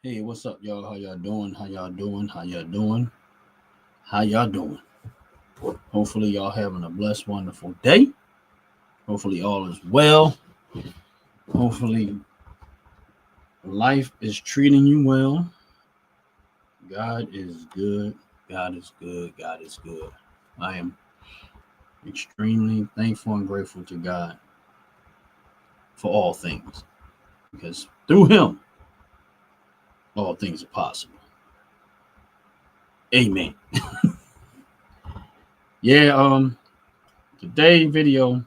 Hey, what's up, y'all? How y'all doing? How y'all doing? How y'all doing? How y'all doing? Hopefully, y'all having a blessed, wonderful day. Hopefully, all is well. Hopefully, life is treating you well. God is good. God is good. God is good. I am extremely thankful and grateful to God for all things because through Him, all things are possible. Amen. Yeah. Today video, of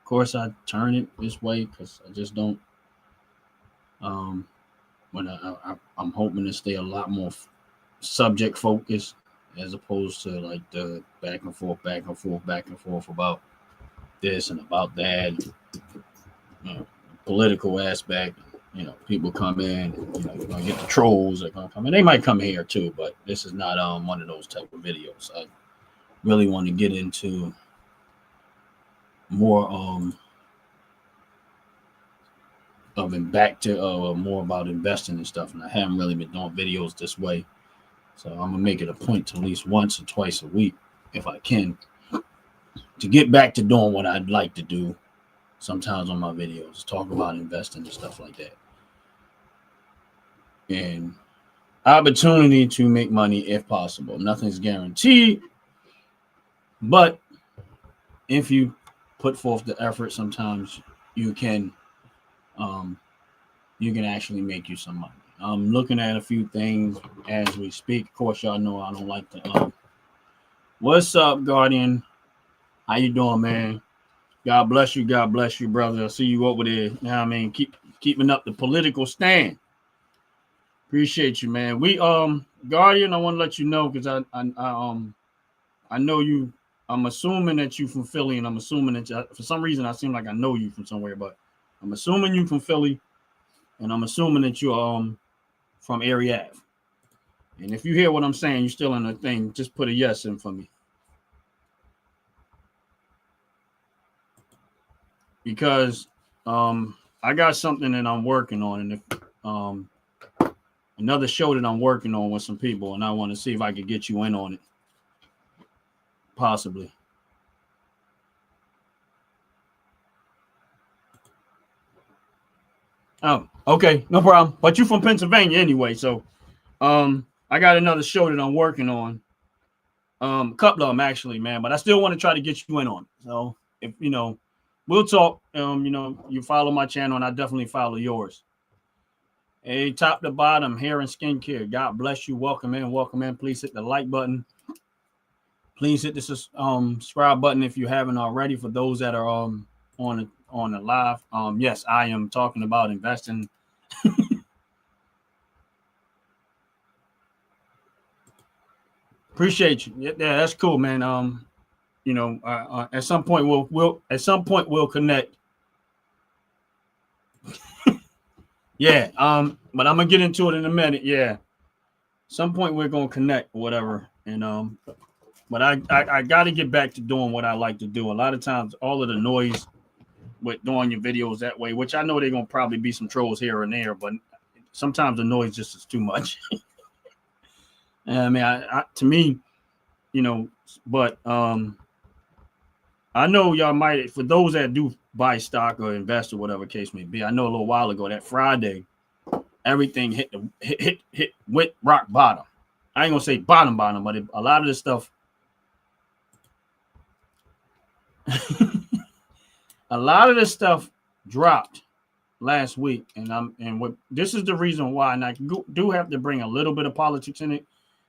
course, I turn it this way because I just don't. Um, when I'm hoping to stay a lot more subject focused as opposed to like the back and forth, back and forth, back and forth about this and about that, you know, political aspect. People come in. You're gonna get the trolls. They're gonna come in. They might come here too, but this is not one of those type of videos. I really want to get into more of and back to more about investing and stuff. And I haven't really been doing videos this way. So I'm gonna make it a point to at least once or twice a week, if I can, to get back to doing what I'd like to do. Sometimes on my videos, talk about investing and stuff like that, and opportunity to make money if possible. Nothing's guaranteed, but if you put forth the effort, sometimes you can, um, you can actually make you some money. I'm looking at a few things as we speak. Of course, y'all know I don't like to. What's up, Guardian? How you doing, man? God bless you. God bless you, brother. I see you over there. You know what I mean? Keeping up the political stand. Appreciate you, man. We Guardian, I want to let you know because I know you. I'm assuming that you from Philly, and I'm assuming that for some reason I seem like I know you from somewhere, but I'm assuming you from Philly, and I'm assuming that you're from Area Ave. And if you hear what I'm saying, you're still in the thing. Just put a yes in for me because I got something that I'm working on, and if another show that I'm working on with some people, and I want to see if I could get you in on it, possibly. Oh, okay, no problem. But you from Pennsylvania anyway, so I got another show that I'm working on. A couple of them actually, man. But I still want to try to get you in on it. So if we'll talk. You follow my channel, and I definitely follow yours. Hey, top to bottom, hair and skincare. God bless you. Welcome in. Welcome in. Please hit the like button. Please hit the subscribe button if you haven't already. For those that are on the live, yes, I am talking about investing. Appreciate you. Yeah, that's cool, man. At some point we'll connect. Yeah. But I'm gonna get into it in a minute. Yeah. Some point we're gonna connect, or whatever. And but I got to get back to doing what I like to do. A lot of times, all of the noise with doing your videos that way, which I know they're gonna probably be some trolls here and there, but sometimes the noise just is too much. And I mean, to me, you know, but I know y'all might, for those that do buy stock or invest or whatever case may be. I know a little while ago that Friday, everything went rock bottom. I ain't gonna say bottom, but a lot of this stuff, a lot of this stuff dropped last week, and what this is the reason why, and I do have to bring a little bit of politics in it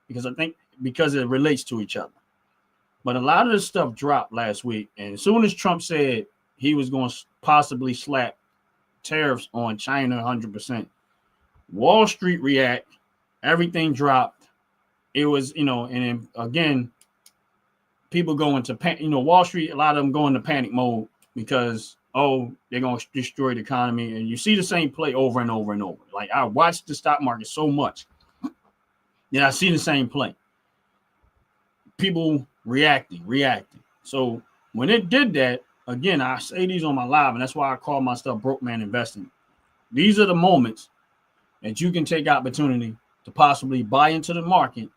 because I think because it relates to each other. But a lot of this stuff dropped last week, and as soon as Trump said he was going to possibly slap tariffs on China 100%, Wall Street react, everything dropped. It was, and then again, people go into Wall Street, a lot of them go into panic mode because they're going to destroy the economy, and you see the same play over and over and over. Like I watched the stock market so much, I see the same play. People reacting. So when it did that, again, I say these on my live, and that's why I call my stuff broke man investing. These are the moments that you can take opportunity to possibly buy into the market,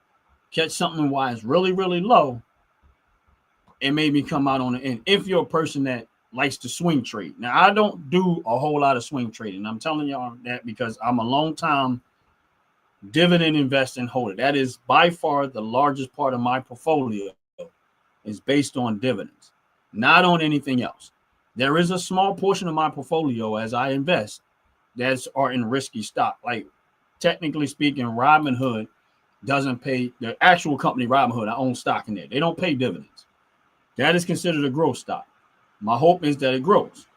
catch something while it's really, really low, and maybe come out on the end. If you're a person that likes to swing trade. Now, I don't do a whole lot of swing trading. I'm telling y'all that because I'm a long time dividend investing holder. That is by far the largest part of my portfolio is based on dividends, not on anything else. There is a small portion of my portfolio as I invest that are in risky stock. Like technically speaking, Robinhood doesn't pay, the actual company Robinhood, I own stock in there. They don't pay dividends. That is considered a growth stock. My hope is that it grows.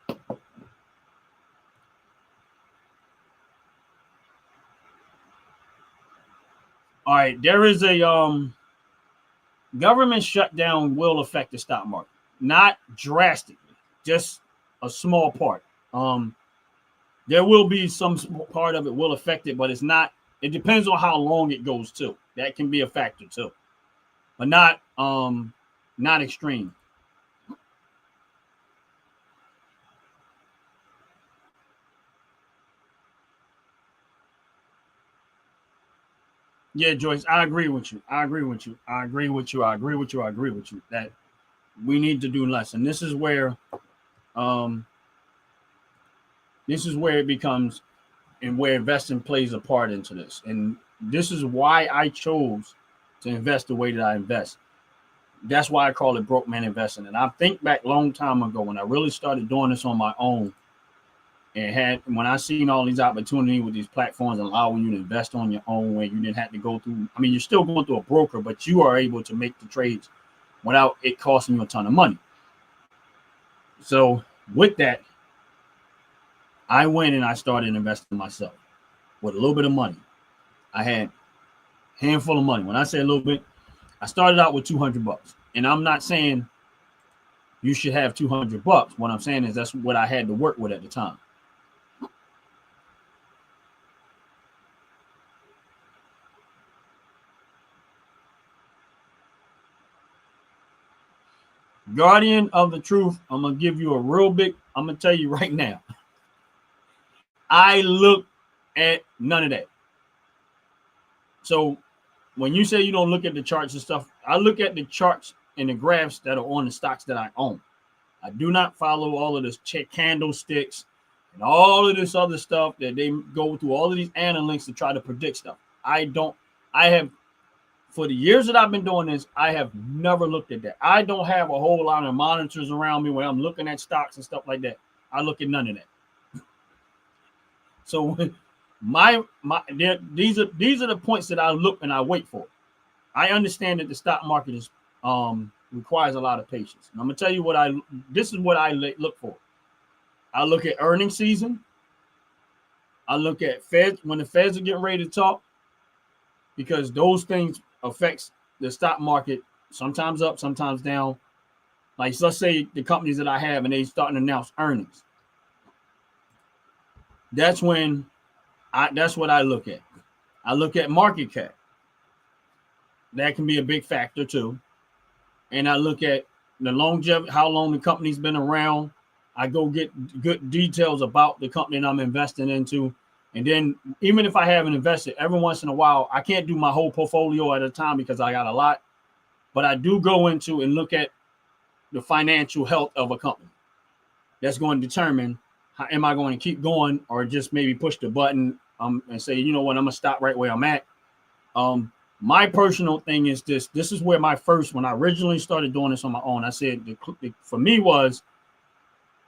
All right, there is a government shutdown will affect the stock market, not drastically, just a small part. There will be some part of it will affect it, but it's not. It depends on how long it goes too. That can be a factor too, but not extreme. Yeah, Joyce, I agree with you. I agree with you. I agree with you. I agree with you. I agree with you that we need to do less, and um, this is where it becomes and where investing plays a part into this. And this is why I chose to invest the way that I invest. That's why I call it broke man investing. And I think back a long time ago when I really started doing this on my own and had when I seen all these opportunities with these platforms allowing you to invest on your own where you didn't have to go through. I mean, you're still going through a broker, but you are able to make the trades without it costing you a ton of money. So with that, I went and I started investing myself with a little bit of money. I had a handful of money. When I say a little bit, I started out with $200. And I'm not saying you should have $200. What I'm saying is that's what I had to work with at the time. Guardian of the truth, I'm going to give you a real big, I'm going to tell you right now. I look at none of that. So when you say you don't look at the charts and stuff, I look at the charts and the graphs that are on the stocks that I own. I do not follow all of this candlesticks and all of this other stuff that they go through, all of these analytics to try to predict stuff. I don't, I have, for the years that I've been doing this, I have never looked at that. I don't have a whole lot of monitors around me where I'm looking at stocks and stuff like that. I look at none of that. So these are the points that I look and I wait for. I understand that the stock market is requires a lot of patience. And I'm gonna tell you this is what I look for. I look at earnings season. I look at Fed when the Feds are getting ready to talk, because those things affects the stock market, sometimes up, sometimes down. Like let's say the companies that I have and they starting to announce earnings. That's when that's what I look at. I look at market cap. That can be a big factor too. And I look at the longevity, how long the company's been around. I go get good details about the company that I'm investing into. And then even if I haven't invested, every once in a while, I can't do my whole portfolio at a time because I got a lot. But I do go into and look at the financial health of a company. That's going to determine how am I going to keep going or just maybe push the button and say, you know what, I'm going to stop right where I'm at. My personal thing is this. This is where when I originally started doing this on my own, I said for me was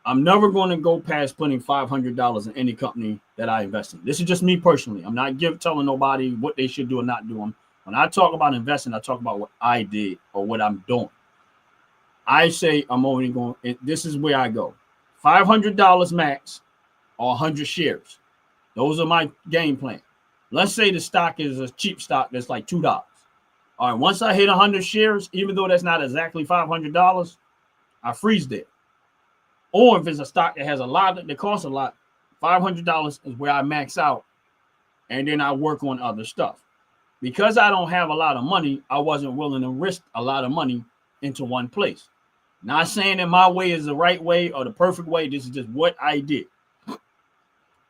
I'm never going to go past putting $500 in any company that I invest in. This is just me personally. I'm not telling nobody what they should do or not do. When I talk about investing, I talk about what I did or what I'm doing. I say I'm only going, this is where I go. $500 max or 100 shares. Those are my game plan. Let's say the stock is a cheap stock that's like $2. All right, once I hit 100 shares, even though that's not exactly $500, I freeze there. Or if it's a stock that has a lot, that costs a lot, $500 is where I max out, and then I work on other stuff. Because I don't have a lot of money, I wasn't willing to risk a lot of money into one place. Not saying that my way is the right way or the perfect way. This is just what I did.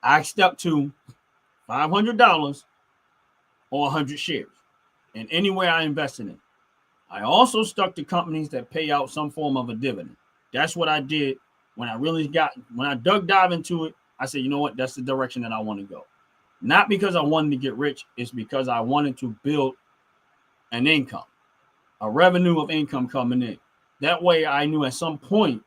I stuck to $500 or 100 shares in anywhere I invested in. I also stuck to companies that pay out some form of a dividend. That's what I did when I dug dive into it. I said, you know what? That's the direction that I want to go. Not because I wanted to get rich. It's because I wanted to build an income, a revenue of income coming in. That way I knew at some point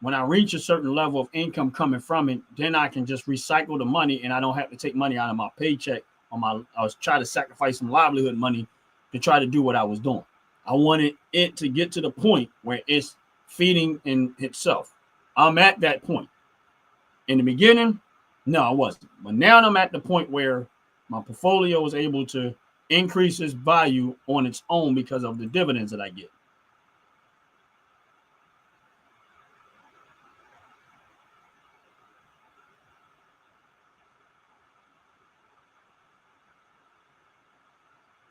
when I reach a certain level of income coming from it, then I can just recycle the money and I don't have to take money out of my paycheck I was trying to sacrifice some livelihood money to try to do what I was doing. I wanted it to get to the point where it's feeding in itself. I'm at that point. In the beginning, no, I wasn't. But now I'm at the point where my portfolio is able to increase its value on its own because of the dividends that I get.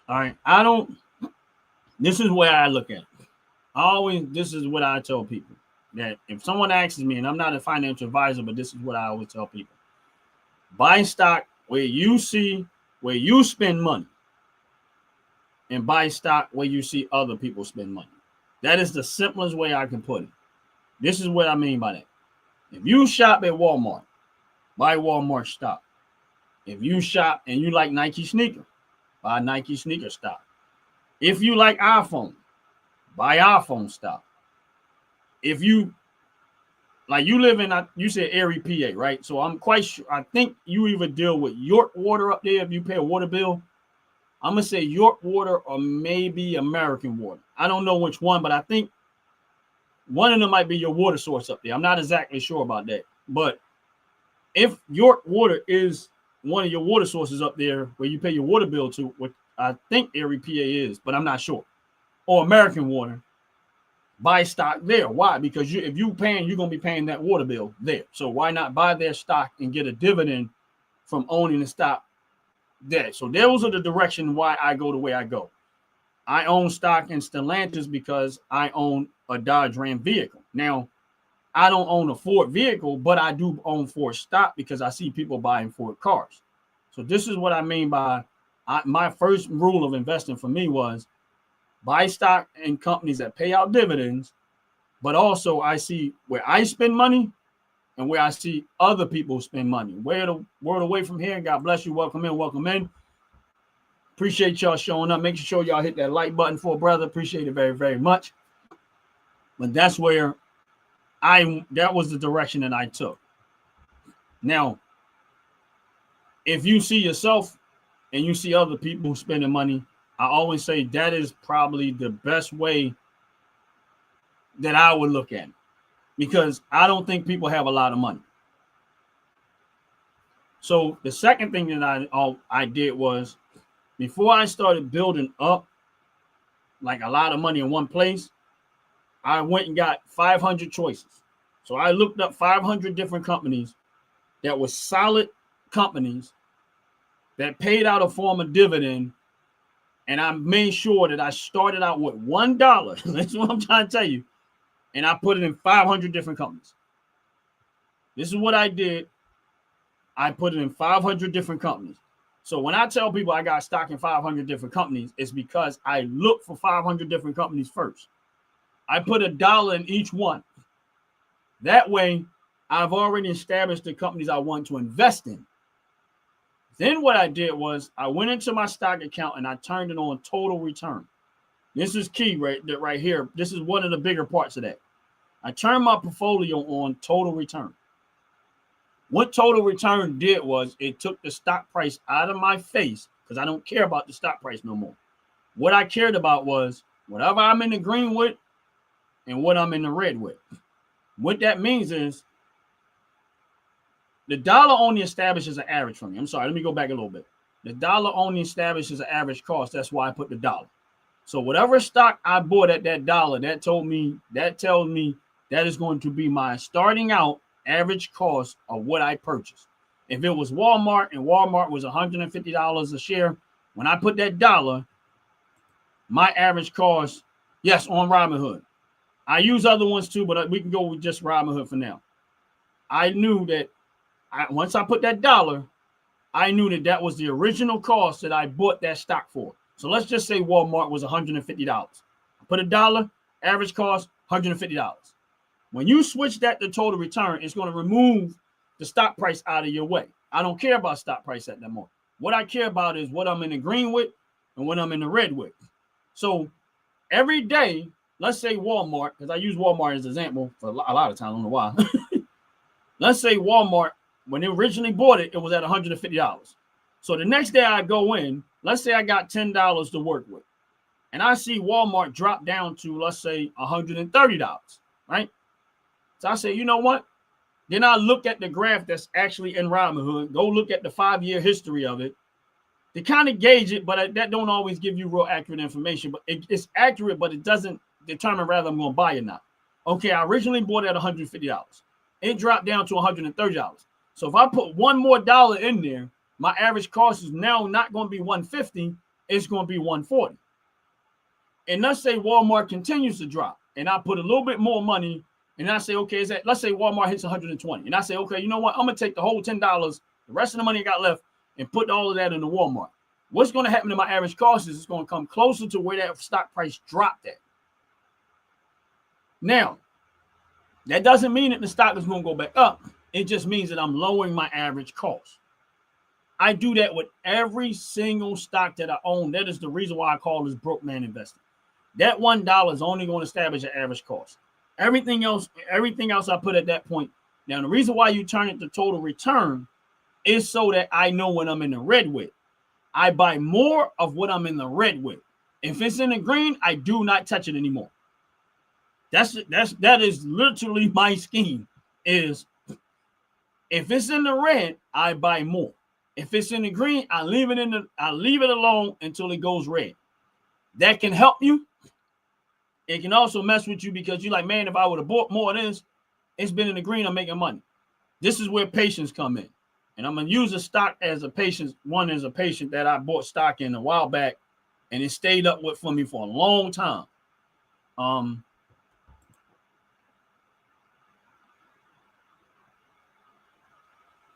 All right. This is where I look at it. This is what I tell people, that if someone asks me, and I'm not a financial advisor, but this is what I always tell people: buy stock where you spend money, and buy stock where you see other people spend money. That is the simplest way I can put it. This is what I mean by that. If you shop at Walmart, buy Walmart stock. If you shop and you like Nike sneaker, buy Nike sneaker stock. If you like iPhone, buy iPhone stock. If you live in, you said Erie, PA, right? So I'm quite sure, I think you either deal with York Water up there if you pay a water bill. I'm going to say York Water or maybe American Water. I don't know which one, but I think one of them might be your water source up there. I'm not exactly sure about that. But if York Water is one of your water sources up there where you pay your water bill to, which I think Erie, PA is, but I'm not sure, or American Water, buy stock there. Why? Because if you're going to be paying that water bill there. So why not buy their stock and get a dividend from owning the stock there? So those are the direction why I go the way I go. I own stock in Stellantis because I own a Dodge Ram vehicle. Now, I don't own a Ford vehicle, but I do own Ford stock because I see people buying Ford cars. So this is what I mean by my first rule of investing for me was buy stock in companies that pay out dividends, but also I see where I spend money and where I see other people spend money. Word away from here. God bless you. Welcome in. Welcome in. Appreciate y'all showing up. Make sure y'all hit that like button for a brother. Appreciate it very, very much. But that's where that was the direction that I took. Now, if you see yourself and you see other people spending money, I always say that is probably the best way that I would look at it, because I don't think people have a lot of money. So the second thing that I did was, before I started building up like a lot of money in one place, I went and got 500 choices. So I looked up 500 different companies that were solid companies that paid out a form of dividend. And I made sure that I started out with $1. That's what I'm trying to tell you. And I put it in 500 different companies. This is what I did. I put it in 500 different companies. So when I tell people I got stock in 500 different companies, it's because I look for 500 different companies first. I put $1 in each one. That way, I've already established the companies I want to invest in. Then what I did was I went into my stock account and I turned it on total return. This is key right here. This is one of the bigger parts of that. I turned my portfolio on total return. What total return did was it took the stock price out of my face, because I don't care about the stock price no more. What I cared about was whatever I'm in the green with and what I'm in the red with. What that means is the dollar only establishes an average for me. I'm sorry, let me go back a little bit. The dollar only establishes an average cost. That's why I put the dollar. So whatever stock I bought at that dollar, that tells me that is going to be my starting out average cost of what I purchased. If it was Walmart and Walmart was $150 a share, when I put that dollar, my average cost, yes, on Robinhood. I use other ones too, but we can go with just Robinhood for now. I knew that once I put that dollar, I knew that that was the original cost that I bought that stock for. So let's just say Walmart was $150. Put $1, average cost $150. When you switch that to total return, it's going to remove the stock price out of your way. I don't care about stock price at that moment. What I care about is what I'm in the green with and what I'm in the red with. So every day, let's say Walmart, because I use Walmart as an example for a lot of times, I don't know why. Let's say Walmart, when they originally bought it, it was at $150. So the next day I go in, let's say I got $10 to work with, and I see Walmart drop down to, let's say, $130, right? So I say, you know what? Then I look at the graph that's actually in Robinhood, go look at the 5-year history of it to kind of gauge it, but that don't always give you real accurate information. But it's accurate, but it doesn't determine whether I'm going to buy it or not. Okay, I originally bought it at $150. It dropped down to $130. So if I put one more dollar in there, my average cost is now not going to be $150, it's going to be $140. And let's say Walmart continues to drop, and I put a little bit more money, and I say, okay, let's say Walmart hits 120, and I say, okay, you know what? I'm going to take the whole $10, the rest of the money I got left, and put all of that into Walmart. What's going to happen to my average cost is it's going to come closer to where that stock price dropped at. Now, that doesn't mean that the stock is going to go back up. It just means that I'm lowering my average cost. I do that with every single stock that I own. That is the reason why I call this broke man investing. That $1 is only going to establish an average cost. Everything else I put at that point. Now, the reason why you turn it to total return is so that I know when I'm in the red with. I buy more of what I'm in the red with. If it's in the green, I do not touch it anymore. That is literally my scheme. Is if it's in the red, I buy more. If it's in the green, I leave it alone until it goes red. That can help you. It can also mess with you because you're like, man, if I would have bought more of this, it's been in the green, I'm making money. This is where patience come in. And I'm going to use a stock as a patient. One is a patient that I bought stock in a while back, and it stayed up for me for a long time.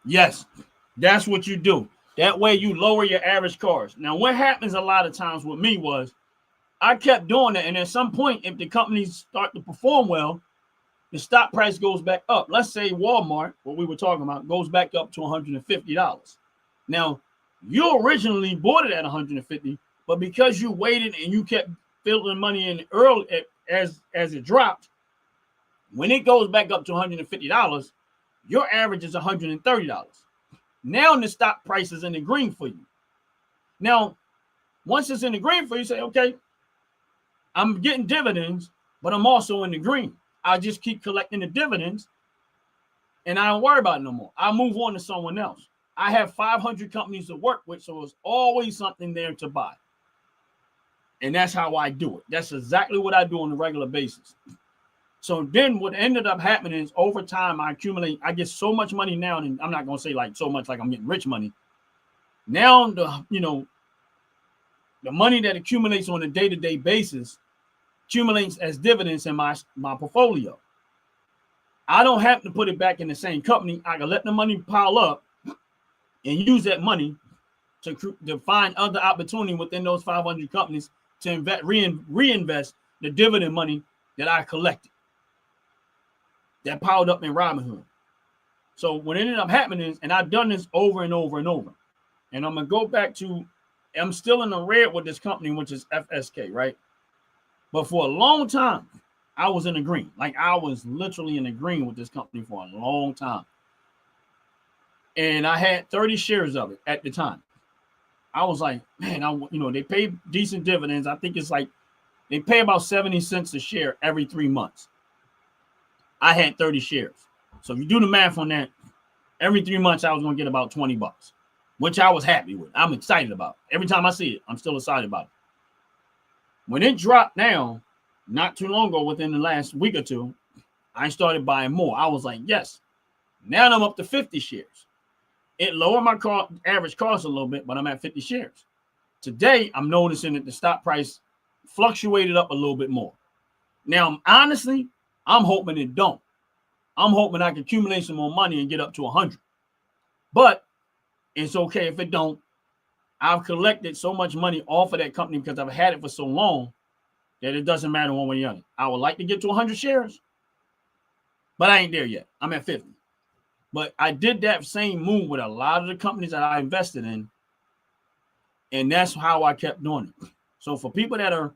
Yes, that's what you do. That way you lower your average cost. Now, what happens a lot of times with me was I kept doing that. And at some point, if the companies start to perform well, the stock price goes back up. Let's say Walmart, what we were talking about, goes back up to $150. Now, you originally bought it at $150, but because you waited and you kept filtering money in early as it dropped, when it goes back up to $150, your average is $130. Now the stock price is in the green for you. Now, once it's in the green for you, say, okay, I'm getting dividends, but I'm also in the green. I just keep collecting the dividends, and I don't worry about it no more. I move on to someone else. I have 500 companies to work with, so there's always something there to buy. And that's how I do it. That's exactly what I do on a regular basis. So then what ended up happening is over time, I get so much money now, and I'm not going to say like so much like I'm getting rich money. Now, the money that accumulates on a day-to-day basis accumulates as dividends in my portfolio. I don't have to put it back in the same company. I can let the money pile up and use that money to find other opportunity within those 500 companies to reinvest the dividend money that I collected, that piled up in Robinhood. So what ended up happening is, and I've done this over and over and over, and I'm going to go back to, I'm still in the red with this company, which is FSK, right? But for a long time, I was in the green. Like I was literally in the green with this company for a long time. And I had 30 shares of it at the time. I was like, man, they pay decent dividends. I think it's like they pay about 70 cents a share every 3 months. I had 30 shares. So if you do the math on that, every 3 months I was going to get about $20, which I was happy with. I'm excited about it. Every time I see it, I'm still excited about it. When it dropped down, not too long ago, within the last week or two, I started buying more. I was like, yes. Now I'm up to 50 shares. It lowered my average cost a little bit, but I'm at 50 shares. Today, I'm noticing that the stock price fluctuated up a little bit more. Now, honestly, I'm hoping it don't. I'm hoping I can accumulate some more money and get up to 100. But It's okay if it don't. I've collected so much money off of that company because I've had it for so long that it doesn't matter one way or the other. I would like to get to 100 shares, but I ain't there yet. I'm at 50. But I did that same move with a lot of the companies that I invested in, and that's how I kept doing it. So for people that are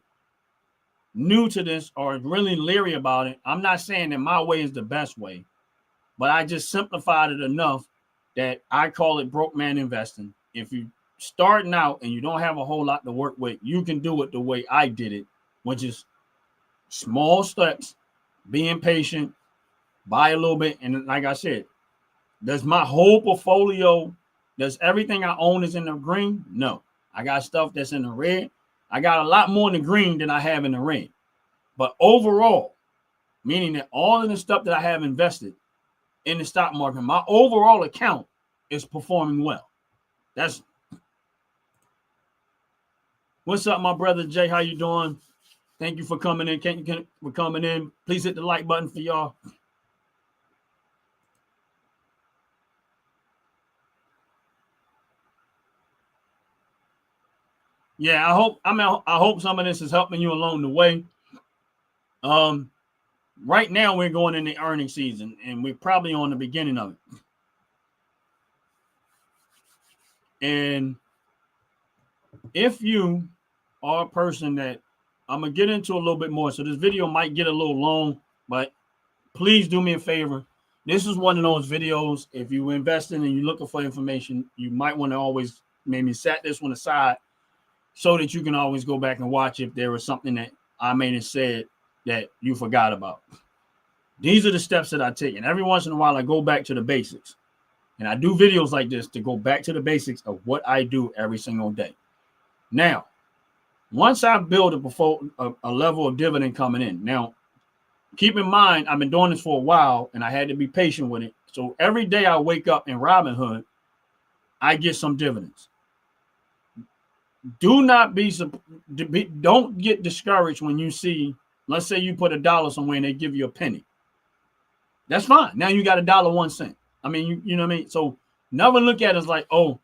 new to this or really leery about it, I'm not saying that my way is the best way, but I just simplified it enough that I call it broke man investing. If you starting out and you don't have a whole lot to work with, you can do it the way I did it, which is small steps, being patient, buy a little bit. And like I said, does my whole portfolio, does everything I own is in the green? No. I got stuff that's in the red. I got a lot more in the green than I have in the red. But overall, meaning that all of the stuff that I have invested in the stock market, my overall account is performing well. That's what's up, my brother Jay. How you doing? Thank you for coming in. For coming in. Please hit the like button for y'all. Yeah, I hope some of this is helping you along the way. Right now we're going in the earnings season, and we're probably on the beginning of it. And if you are a person that I'm gonna get into a little bit more, so this video might get a little long, but please do me a favor. This is one of those videos. If you're investing and you're looking for information, you might want to always maybe set this one aside so that you can always go back and watch if there was something that I may have said that you forgot about. These are the steps that I take. And every once in a while, I go back to the basics. And I do videos like this to go back to the basics of what I do every single day. Now, once I build a level of dividend coming in, now, keep in mind, I've been doing this for a while, and I had to be patient with it. So every day I wake up in Robinhood, I get some dividends. Don't get discouraged when you see, let's say you put $1 somewhere and they give you a penny. That's fine. Now you got $1.01. I mean, you know what I mean? So never look at it as like, oh,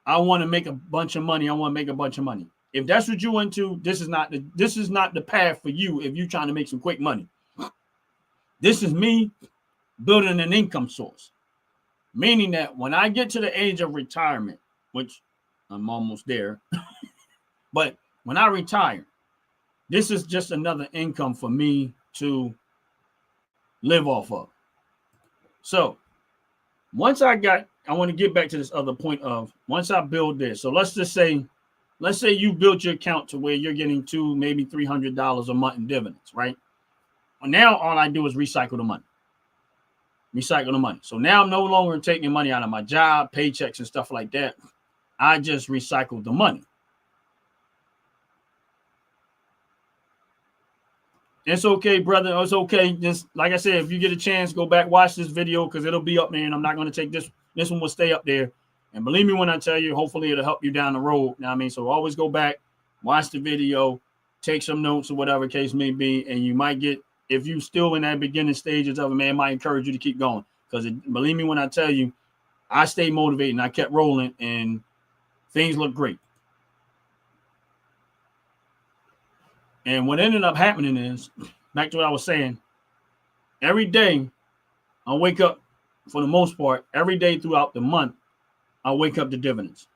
I want to make a bunch of money. I want to make a bunch of money. If that's what you into, this is not the path for you if you're trying to make some quick money. This is me building an income source. Meaning that when I get to the age of retirement, which I'm almost there, but when I retire, this is just another income for me to live off of. So once I want to get back to this other point of once I build this. So let's say you built your account to where you're getting $200, maybe $300 a month in dividends, right? Well, now all I do is recycle the money. So now I'm no longer taking money out of my job, paychecks and stuff like that. I just recycle the money. It's okay, brother. It's okay. Just like I said, if you get a chance, go back, watch this video because it'll be up there. And I'm not going to take this. This one will stay up there. And believe me when I tell you, hopefully it'll help you down the road. You know what I mean? So always go back, watch the video, take some notes or whatever case may be. And you might get, if you still in that beginning stages of it, man, it might encourage you to keep going. Because believe me when I tell you, I stayed motivated and I kept rolling and things look great. And what ended up happening is, back to what I was saying, every day I wake up, for the most part, every day throughout the month, I wake up to dividends.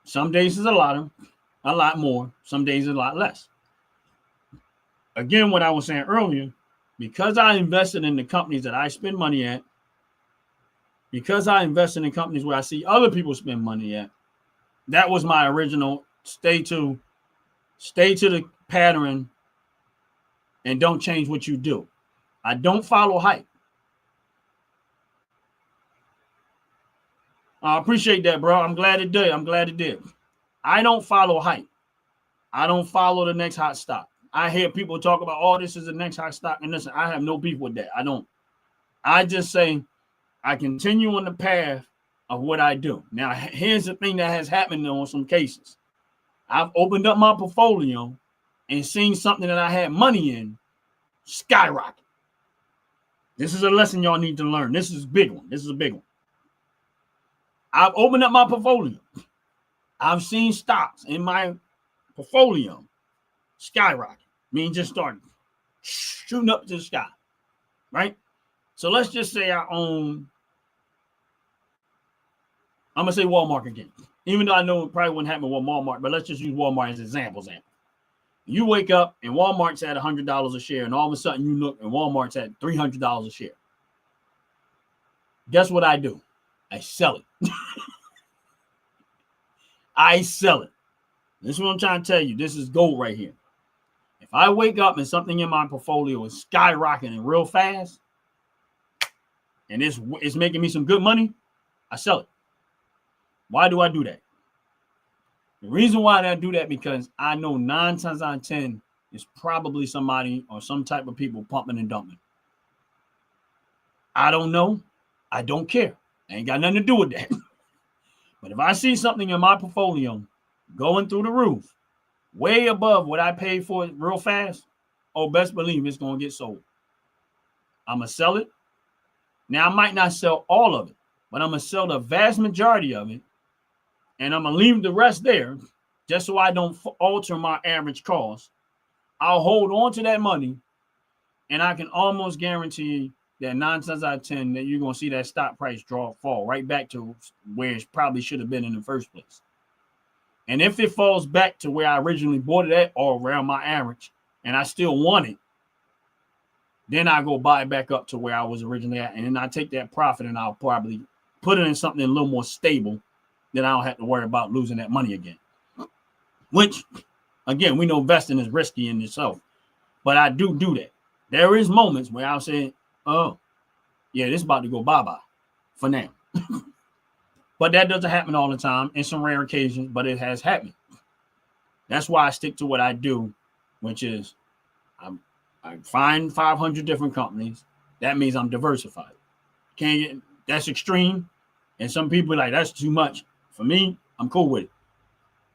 Some days is a lot more. Some days is a lot less. Again, what I was saying earlier, because I invested in the companies that I spend money at, because I invested in companies where I see other people spend money at, that was my original stay to the pattern and don't change what you do. I don't follow hype. I appreciate that, bro. I'm glad it did. I don't follow hype. I don't follow the next hot stock. I hear people talk about, oh, this is the next hot stock. And listen, I have no beef with that. I don't. I just say I continue on the path of what I do. Now, here's the thing that has happened on some cases. I've opened up my portfolio and seen something that I had money in skyrocket. This is a lesson y'all need to learn. This is a big one. I've opened up my portfolio. I've seen stocks in my portfolio skyrocket. I mean, just started shooting up to the sky, right? So let's just say I own, I'm going to say Walmart again, even though I know it probably wouldn't happen with Walmart, but let's just use Walmart as an example. You wake up and Walmart's at $100 a share, and all of a sudden you look and Walmart's at $300 a share. Guess what I do? I sell it. I sell it. This is what I'm trying to tell you. This is gold right here. If I wake up and something in my portfolio is skyrocketing real fast, and it's making me some good money, I sell it. Why do I do that? The reason why I do that because I know 9 times out of 10 is probably somebody or some type of people pumping and dumping. I don't know. I don't care. I ain't got nothing to do with that. But if I see something in my portfolio going through the roof, way above what I paid for it real fast, oh, best believe it's going to get sold. I'm going to sell it. Now, I might not sell all of it, but I'm going to sell the vast majority of it, and I'm going to leave the rest there just so I don't alter my average cost. I'll hold on to that money, and I can almost guarantee that 9 times out of 10 that you're going to see that stock price fall right back to where it probably should have been in the first place. And if it falls back to where I originally bought it at or around my average and I still want it, then I go buy it back up to where I was originally at. And then I take that profit and I'll probably put it in something a little more stable that I don't have to worry about losing that money again. Which, again, we know investing is risky in itself. But I do that. There is moments where I'll say, oh, yeah, this is about to go bye-bye for now. But that doesn't happen all the time. In some rare occasions, but it has happened. That's why I stick to what I do, which is I find 500 different companies. That means I'm diversified. That's extreme. And some people are like, that's too much. For me, I'm cool with it.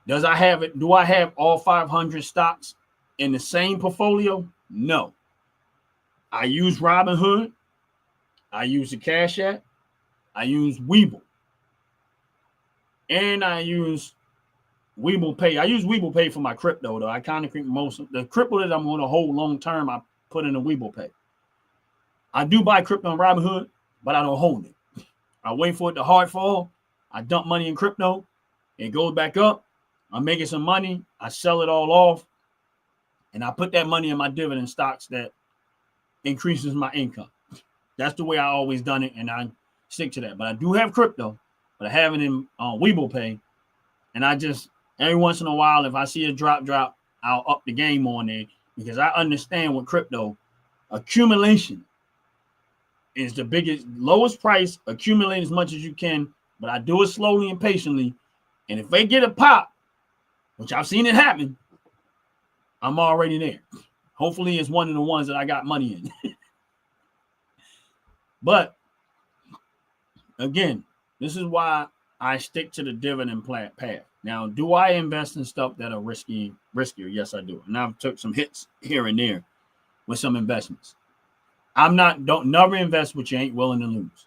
Do I have all 500 stocks in the same portfolio? No. I use Robinhood. I use the Cash App. I use Webull. And I use Webull Pay. I use Webull Pay for my crypto, though. I kind of think most of the crypto that I'm going to hold long term, I put in a Webull Pay. I do buy crypto on Robinhood, but I don't hold it. I wait for it to hard fall. I dump money in crypto. It goes back up. I'm making some money. I sell it all off. And I put that money in my dividend stocks that increases my income. That's the way I always done it, and I stick to that. But I do have crypto, but I have it in Webull Pay. And I just, every once in a while, if I see a drop, I'll up the game on there because I understand with crypto, accumulation is the biggest, lowest price, accumulate as much as you can, but I do it slowly and patiently. And if they get a pop, which I've seen it happen, I'm already there. Hopefully it's one of the ones that I got money in. But again, this is why I stick to the dividend path. Now, do I invest in stuff that are riskier? Yes, I do. And I've took some hits here and there with some investments. Don't never invest what you ain't willing to lose.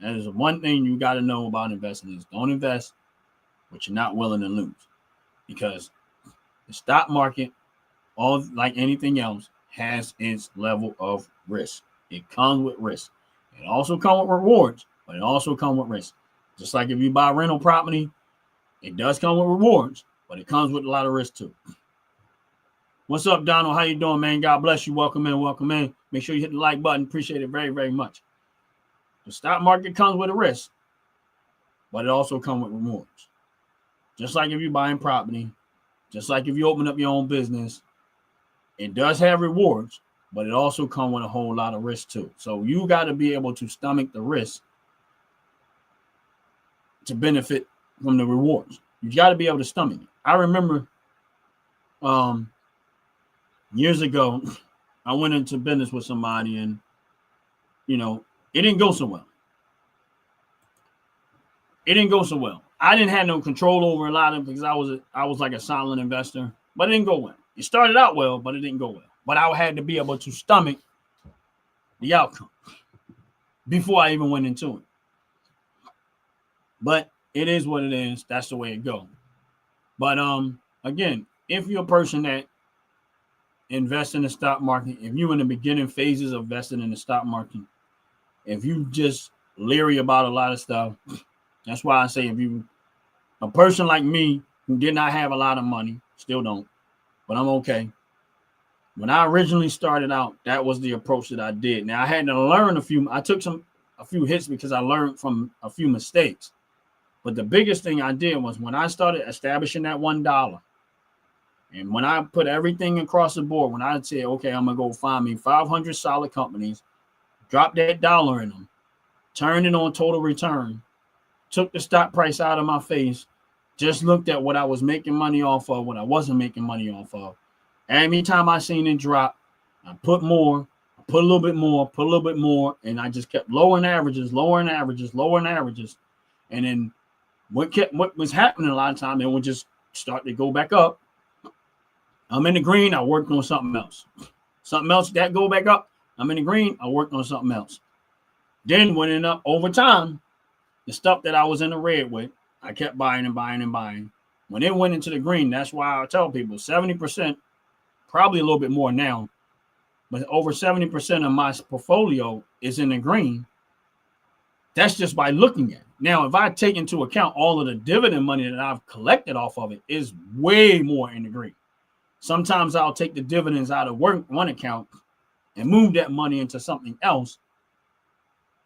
That is one thing you got to know about investing is don't invest what you're not willing to lose. Because the stock market, all like anything else, has its level of risk. It comes with risk. It also comes with rewards, but it also comes with risk. Just like if you buy rental property, it does come with rewards, but it comes with a lot of risk too. What's up, Donald? How you doing, man? God bless you. Welcome in, welcome in. Make sure you hit the like button. Appreciate it very, very much. The stock market comes with a risk, but it also comes with rewards. Just like if you're buying property, just like if you open up your own business, it does have rewards, but it also comes with a whole lot of risk too. So you got to be able to stomach the risk to benefit from the rewards. You got to be able to stomach it. I remember years ago, I went into business with somebody and, it didn't go so well. I didn't have no control over a lot of it because I was like a silent investor, but it didn't go well. It started out well, but it didn't go well. But I had to be able to stomach the outcome before I even went into it. But it is what it is. That's the way it goes. But again, if you're a person that invests in the stock market, if you're in the beginning phases of investing in the stock market, if you just leery about a lot of stuff, that's why I say if you a person like me who did not have a lot of money, still don't, but I'm okay. When I originally started out, that was the approach that I did. Now I had to learn I took a few hits because I learned from a few mistakes. But the biggest thing I did was when I started establishing that $1, and when I put everything across the board, when I said, okay, I'm gonna go find me 500 solid companies, drop that dollar in them, turn it on total return, took the stock price out of my face, just looked at what I was making money off of, what I wasn't making money off of. Every time I seen it drop, I put more, I put a little bit more, put a little bit more, and I just kept lowering averages, lowering averages, lowering averages. And then what was happening a lot of time, it would just start to go back up. I'm in the green, I worked on something else. Something else that go back up, I'm in the green, I worked on something else. Then when it up over time, the stuff that I was in the red with, I kept buying and buying and buying. When it went into the green, that's why I tell people 70%, probably a little bit more now, but over 70% of my portfolio is in the green. That's just by looking at it. Now, if I take into account all of the dividend money that I've collected off of it, is way more in the green. Sometimes I'll take the dividends out of one account and move that money into something else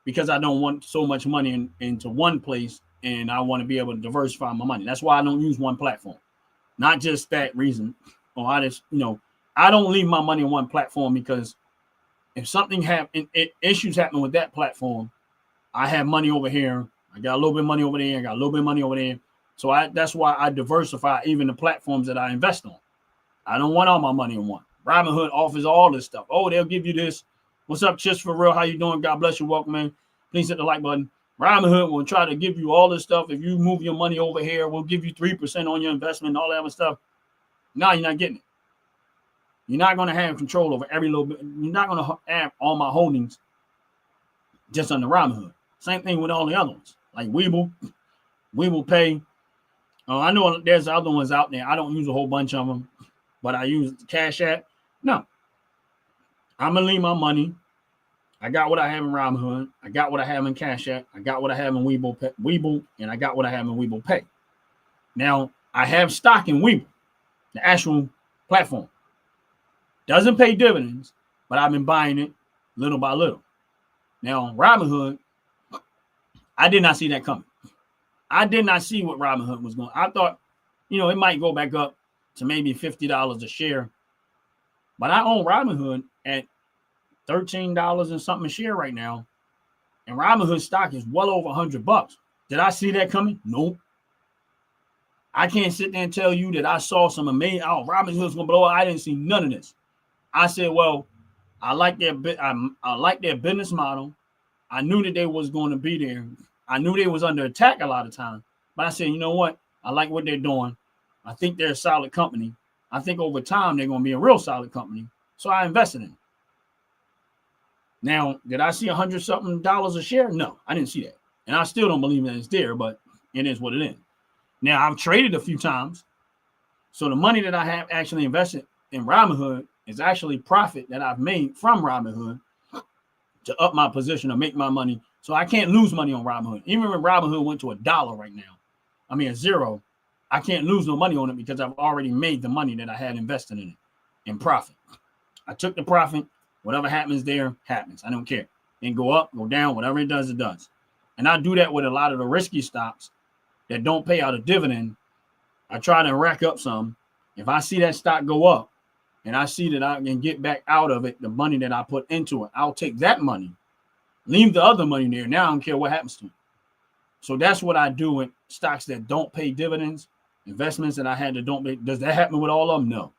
because I don't want so much money into one place, and I want to be able to diversify my money. That's why I don't use one platform. Not just that reason. Or I just, I don't leave my money on one platform because if something issues happen with that platform, I have money over here. I got a little bit of money over there. I got a little bit of money over there. So that's why I diversify even the platforms that I invest on. I don't want all my money in one. Robinhood offers all this stuff. Oh, they'll give you this. What's up, Chips for real? How you doing? God bless you. Welcome, man. Please hit the like button. Robinhood will try to give you all this stuff. If you move your money over here, we'll give you 3% on your investment and all that other stuff. No, you're not getting it. You're not going to have control over every little bit. You're not going to have all my holdings just under Robinhood. Same thing with all the other ones, like Webull Pay. I know there's other ones out there. I don't use a whole bunch of them, but I use Cash App. No, I'm going to leave my money. I got what I have in Robinhood. I got what I have in Cash App. I got what I have in Webull, and I got what I have in Webull Pay. Now, I have stock in Webull, the actual platform. Doesn't pay dividends, but I've been buying it little by little. Now, Robinhood, I did not see that coming. I did not see what Robinhood was going. I thought, it might go back up to maybe $50 a share. But I own Robinhood at $13 and something a share right now. And Robinhood stock is well over $100. Did I see that coming? Nope. I can't sit there and tell you that I saw some amazing, Robinhood's going to blow up. I didn't see none of this. I said, well, I like their business model. I knew that they was going to be there. I knew they was under attack a lot of times. But I said, you know what? I like what they're doing. I think they're a solid company. I think over time they're going to be a real solid company. So I invested in it. Now, did I see $100-something a share? No, I didn't see that. And I still don't believe that it's there, but it is what it is. Now, I've traded a few times. So the money that I have actually invested in Robinhood is actually profit that I've made from Robinhood to up my position or make my money. So I can't lose money on Robinhood. Even when Robinhood went to $1 right now, a zero, I can't lose no money on it because I've already made the money that I had invested in it in profit. I took the profit. Whatever happens there, happens. I don't care. And go up, go down, whatever it does, it does. And I do that with a lot of the risky stocks that don't pay out a dividend. I try to rack up some. If I see that stock go up and I see that I can get back out of it, the money that I put into it, I'll take that money, leave the other money there. Now I don't care what happens to it. So that's what I do with stocks that don't pay dividends, investments that I had that don't pay. Does that happen with all of them? No.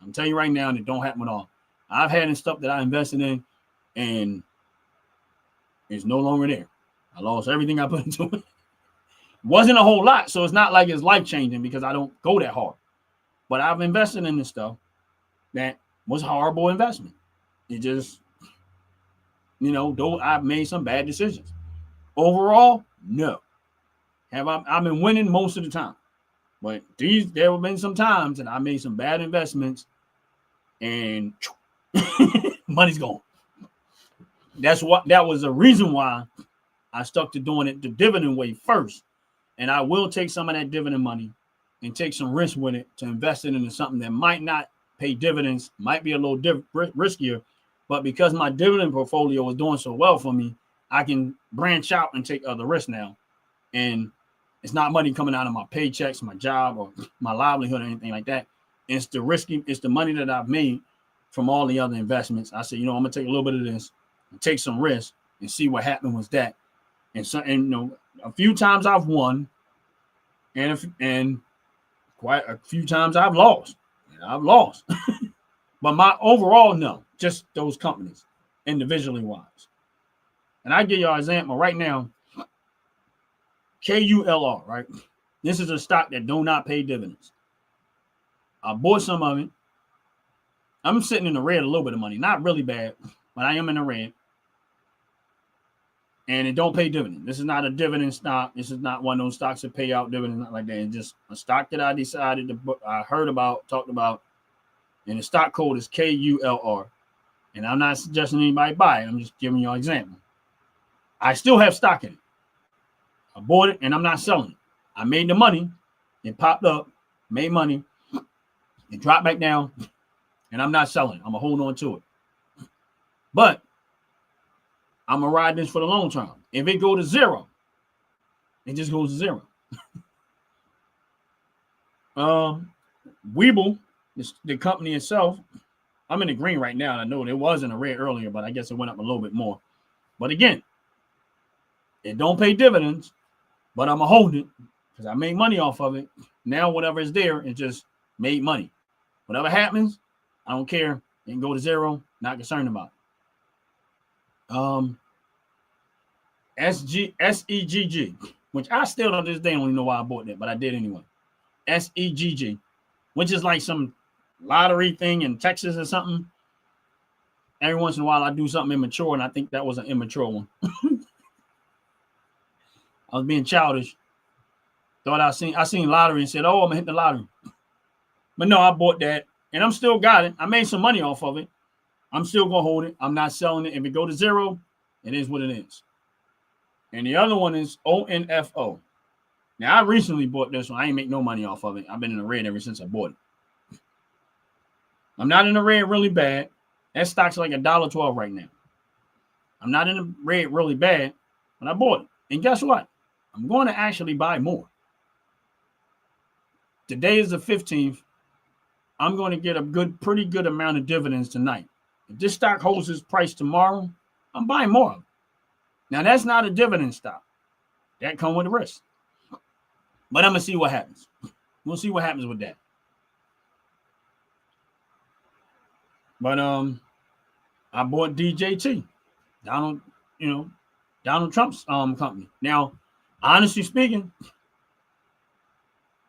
I'm telling you right now, that don't happen with all. I've had stuff that I invested in, and it's no longer there. I lost everything I put into it. Wasn't a whole lot, so it's not like it's life-changing because I don't go that hard. But I've invested in this stuff that was a horrible investment. It just, though I've made some bad decisions. Overall, no. I've been winning most of the time. But there have been some times that I made some bad investments and money's gone. That was the reason why I stuck to doing it the dividend way first. And I will take some of that dividend money and take some risk with it to invest it into something that might not pay dividends, might be a little riskier. But because my dividend portfolio is doing so well for me, I can branch out and take other risks now. And it's not money coming out of my paychecks, my job, or my livelihood or anything like that. It's the money that I've made from all the other investments. I said, I'm gonna take a little bit of this and take some risk and see what happened with that. And a few times I've won, and quite a few times I've lost. But my overall, no, just those companies individually wise. And I give you an example right now. KULR, right? This is a stock that do not pay dividends. I bought some of it. I'm sitting in the red a little bit of money. Not really bad, but I am in the red. And it don't pay dividends. This is not a dividend stock. This is not one of those stocks that pay out dividends, not like that. It's just a stock that I heard about, talked about, and the stock code is KULR. And I'm not suggesting anybody buy it. I'm just giving you an example. I still have stock in it. I bought it and I'm not selling it. I made the money. It popped up, made money. It dropped back down, and I'm not selling it. I'm going to hold on to it. But I'm going to ride this for the long term. If it go to zero, it just goes to zero. Webull, the company itself, I'm in the green right now. I know it was in the red earlier, but I guess it went up a little bit more. But again, it don't pay dividends, but I'm going to hold it because I made money off of it. Now whatever is there, it just made money. Whatever happens, I don't care. It can go to zero. Not concerned about it. SEGG, which I still to this day don't even know why I bought that, but I did anyway. SEGG, which is like some lottery thing in Texas or something. Every once in a while I do something immature, and I think that was an immature one. I was being childish. Thought I seen lottery and said, "Oh, I'm gonna hit the lottery." But no, I bought that, and I'm still got it. I made some money off of it. I'm still gonna hold it. I'm not selling it. If it go to zero, it is what it is. And the other one is ONFO. Now, I recently bought this one. I ain't make no money off of it. I've been in the red ever since I bought it. I'm not in the red really bad. That stock's like $1.12 right now. I'm not in the red really bad, but I bought it. And guess what? I'm going to actually buy more. Today is the 15th. I'm going to get a pretty good amount of dividends tonight. If this stock holds its price tomorrow, I'm buying more of it. Now, that's not a dividend stock. That comes with a risk. But I'm going to see what happens. We'll see what happens with that. But I bought DJT, Donald Trump's company. Now, honestly speaking,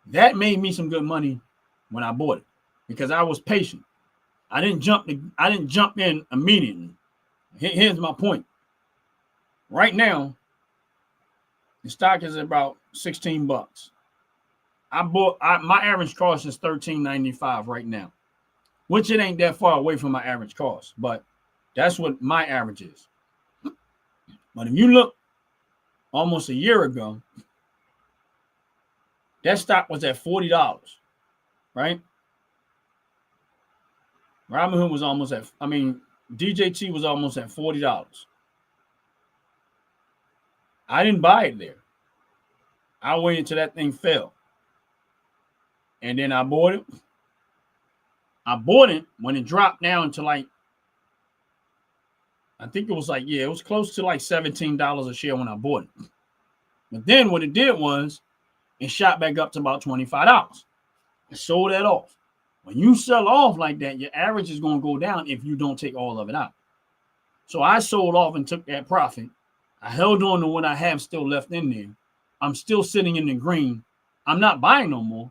that made me some good money when I bought it because I was patient. I didn't jump in immediately. Here's my point. Right now, the stock is about $16. My average cost is $13.95 right now, which it ain't that far away from my average cost, but that's what my average is. But if you look almost a year ago, that stock was at $40, right? Robinhood was DJT was almost at $40. I didn't buy it there. I waited till that thing fell. And then I bought it. I bought it when it dropped down to I think it was close to like $17 a share when I bought it. But then what it did was it shot back up to about $25. I sold that off. When you sell off like that, your average is going to go down if you don't take all of it out. So I sold off and took that profit. I held on to what I have still left in there. I'm still sitting in the green. I'm not buying no more.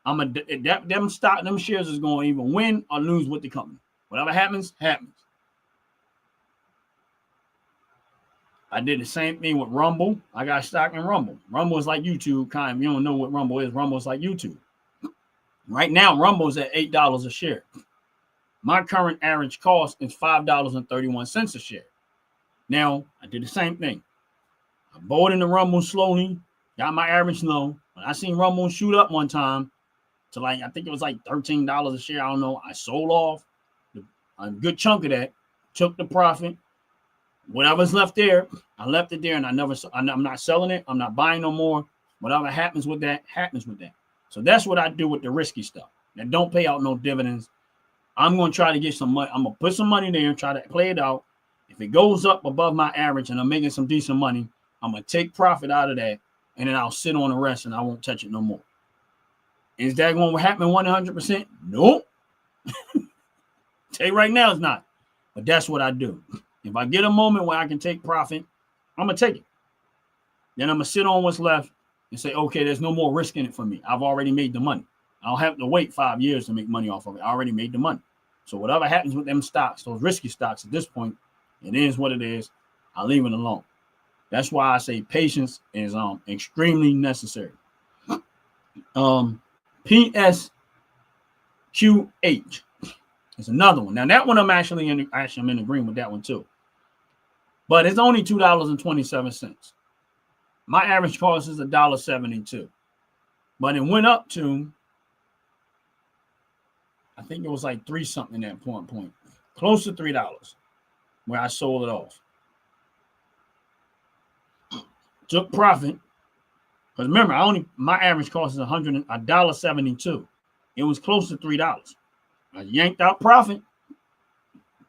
Them shares is going to either win or lose with the company. Whatever happens, happens. I did the same thing with Rumble. I got stock in Rumble. Rumble is like YouTube, kind of. You don't know what Rumble is. Rumble is like YouTube. Right now, Rumble's at $8 a share. My current average cost is $5.31 a share. Now, I did the same thing. I bought into Rumble slowly, got my average low. When I seen Rumble shoot up one time to like, I think it was like $13 a share. I don't know. I sold off a good chunk of that, took the profit. Whatever's left there, I left it there, and I'm not selling it. I'm not buying no more. Whatever happens with that, happens with that. So that's what I do with the risky stuff that don't pay out no dividends. I'm going to try to get some money. I'm going to put some money there and try to play it out. If it goes up above my average and I'm making some decent money, I'm going to take profit out of that, and then I'll sit on the rest and I won't touch it no more. Is that going to happen 100%? Nope. Tell you right now, it's not. But that's what I do. If I get a moment where I can take profit, I'm going to take it. Then I'm going to sit on what's left and say, okay, there's no more risk in it for me. I've already made the money. I don't have to wait 5 years to make money off of it. I already made the money. So whatever happens with them stocks, those risky stocks at this point, it is what it is. I'll leave it alone. That's why I say patience is extremely necessary. PSQH is another one. Now that one I'm actually in agreement with that one too. But it's only $2.27. My average cost is $1.72. But it went up to, I think it was like 3 something at point, close to $3 where I sold it off. Took profit. Because remember, my average cost is $1.72. It was close to $3. I yanked out profit.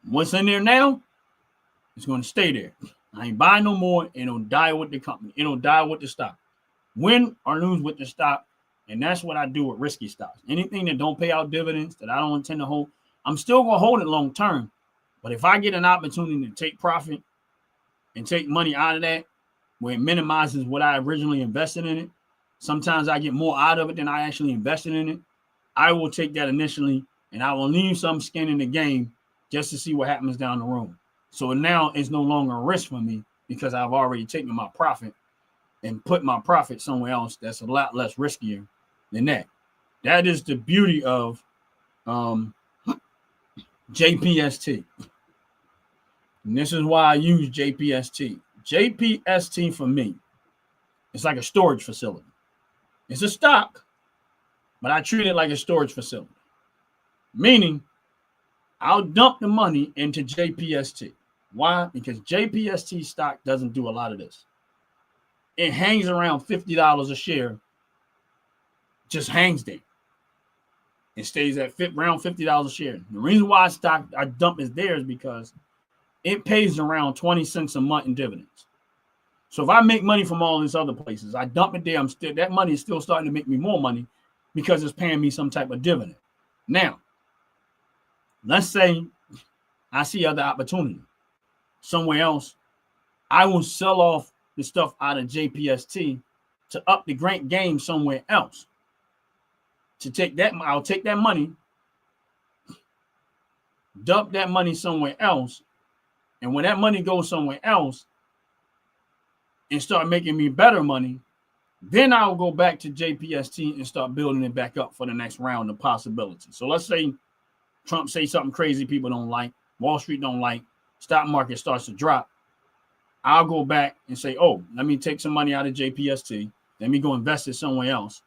What's in there now? It's going to stay there. I ain't buying no more. It'll die with the company. It'll die with the stock. Win or lose with the stock. And that's what I do with risky stocks. Anything that don't pay out dividends that I don't intend to hold, I'm still going to hold it long term. But if I get an opportunity to take profit and take money out of that, where it minimizes what I originally invested in it, sometimes I get more out of it than I actually invested in it. I will take that initially, and I will leave some skin in the game just to see what happens down the road. So now it's no longer a risk for me because I've already taken my profit and put my profit somewhere else that's a lot less riskier than that. That is the beauty of JPST. And this is why I use JPST. JPST for me, it's like a storage facility. It's a stock, but I treat it like a storage facility. Meaning, I'll dump the money into JPST. Why? Because JPST stock doesn't do a lot of this. It hangs around $50 a share, just hangs there. It stays at around $50 a share. The reason why I dump is there is because it pays around 20 cents a month in dividends. So if I make money from all these other places, I dump it there. That money is still starting to make me more money because it's paying me some type of dividend. Now, let's say I see other opportunity somewhere else. I will sell off the stuff out of JPST to up the great game somewhere else. I'll take that money, dump that money somewhere else. And when that money goes somewhere else and start making me better money, then I'll go back to JPST and start building it back up for the next round of possibilities. So let's say Trump say something crazy people don't like, Wall Street don't like, stock market starts to drop. I'll go back and say, oh, let me take some money out of JPST. Let me go invest it somewhere else.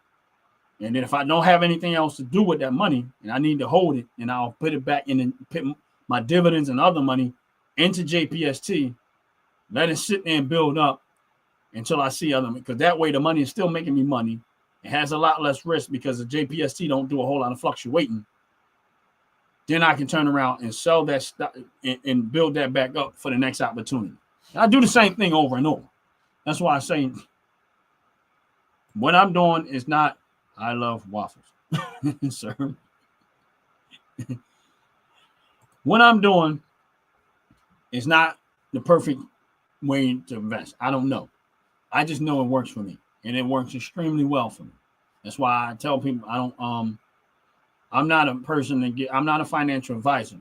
And then if I don't have anything else to do with that money and I need to hold it, and I'll put it back in and put my dividends and other money into JPST, let it sit there and build up until I see other, because that way the money is still making me money. It has a lot less risk because the JPST don't do a whole lot of fluctuating. Then I can turn around and sell that stock and build that back up for the next opportunity. I do the same thing over and over. That's why I say what I'm doing is not, I love waffles, sir. What I'm doing is not the perfect way to invest. I don't know. I just know it works for me, and it works extremely well for me. That's why I tell people I'm not a person I'm not a financial advisor.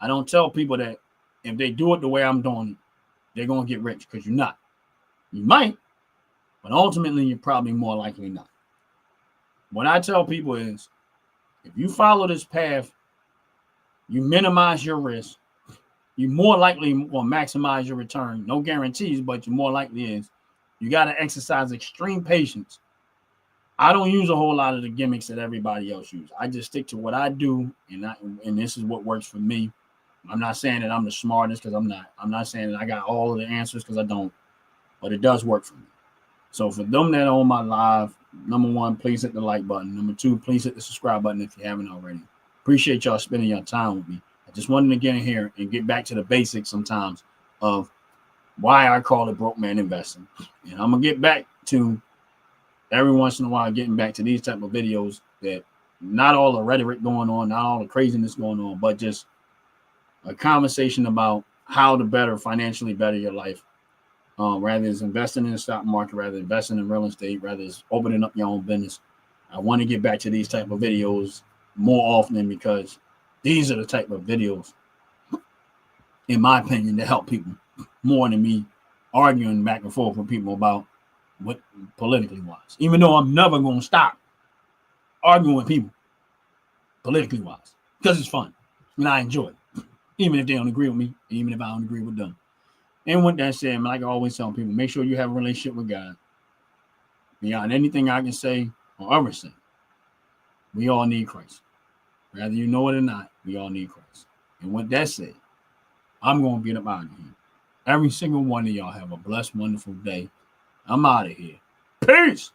I don't tell people that if they do it the way I'm doing it, they're going to get rich, because you're not. You might, but ultimately you're probably more likely not. What I tell people is, if you follow this path, you minimize your risk, you more likely will maximize your return. No guarantees, but you more likely is. You got to exercise extreme patience. I don't use a whole lot of the gimmicks that everybody else uses. I just stick to what I do, and this is what works for me. I'm not saying that I'm the smartest, because I'm not. I'm not saying that I got all of the answers, because I don't. But it does work for me. So for them that are on my live, number one, please hit the like button. Number two, please hit the subscribe button if you haven't already. Appreciate y'all spending your time with me. I just wanted to get in here and get back to the basics sometimes of why I call it broke man investing. And I'm going to get back to every once in a while getting back to these type of videos that not all the rhetoric going on, not all the craziness going on, but just a conversation about how to financially better your life. Rather than investing in the stock market, rather than investing in real estate, rather than opening up your own business. I want to get back to these type of videos more often, because these are the type of videos, in my opinion, that help people more than me arguing back and forth with people about what politically wise. Even though I'm never going to stop arguing with people politically wise, because it's fun and I enjoy it, even if they don't agree with me, even if I don't agree with them. And with that said, like I always tell people, make sure you have a relationship with God. Beyond anything I can say or ever say, we all need Christ. Whether you know it or not, we all need Christ. And with that said, I'm going to get up out of here. Every single one of y'all have a blessed, wonderful day. I'm out of here. Peace.